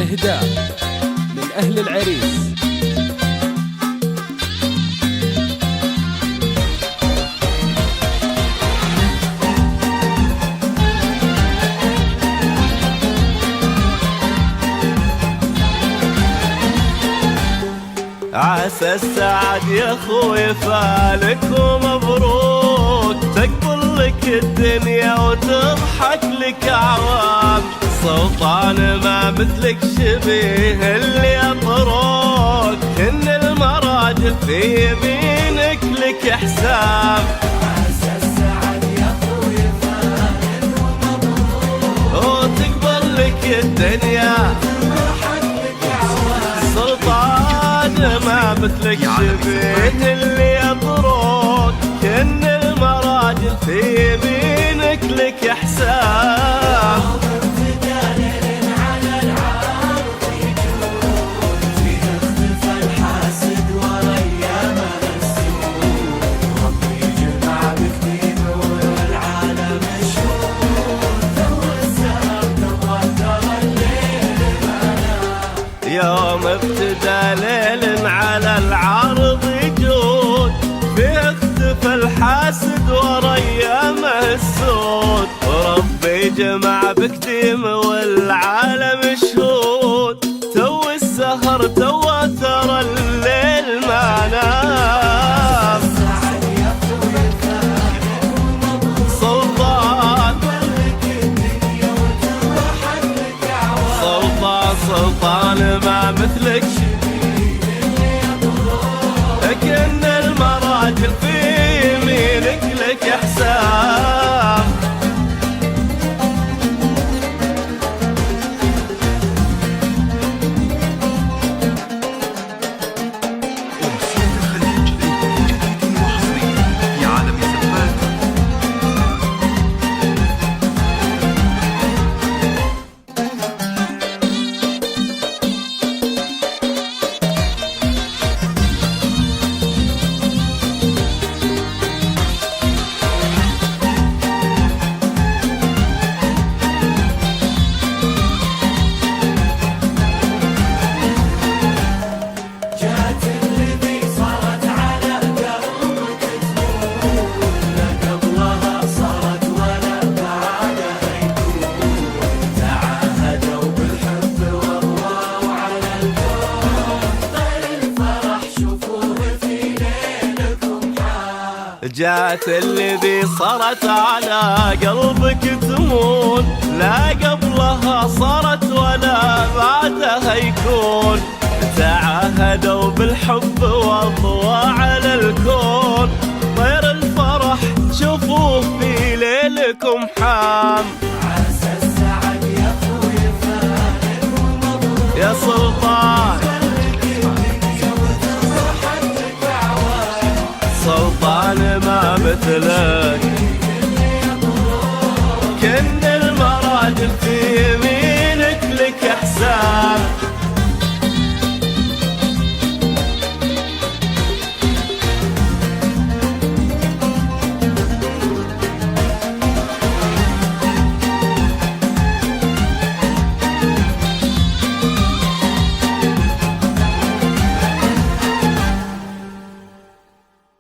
إهداء من أهل العريس. عسى السعد يا خوي فالك ومبروك، تقبل لك الدنيا وتضحك لك أعوام، سلطان ما مثلك شبيه اللي يطروك، كن المراجل في يمينك لك حساب. عسى السعد يا خوي فالك ومبروك، وتقبل لك الدنيا وتضحك لك أعوام، سلطان ما مثلك شبيه اللي يطروك، كن المراجل في يمينك لك حساب. دليل على العرض يجود، فيه اختفى الحاسد وريامه السود، ربي جمع بكتيب والعالم مشهود، ثور السهر توتر الليل منام. يوم ابتدى ليل على العرض يجود، فيه اختفى الحاسد وريامه السود، وربي جمع بكتيم والعالم شهود، تو السهر توتر الليل ما نام. السعد يا خوي فالك ومبروك، سلطان لك الدنيا وتضحك لك أعوام، سلطان ما مثلك لكن المراجل في يمينك لك حساب. أمسية الخليج جديد وحصري في عالم سفاك. جات الذي صارت على قلبك تموت، لا قبلها صارت ولا بعدها يكون، تعاهدوا بالحب والله على الكون، طير الفرح شوفوه في ليلكم حال. جات الذي صارت على قلبك تمون، لا قبلها صارت ولا بعدها يكون، تعاهدوا بالحب واضوى على الكون، طير الفرح شوفوه في ليلكم حام. عسى السعد يا خوي فالك ومبروك، يا سلطان وتضحك لك أعوام، سلطان ما مثلك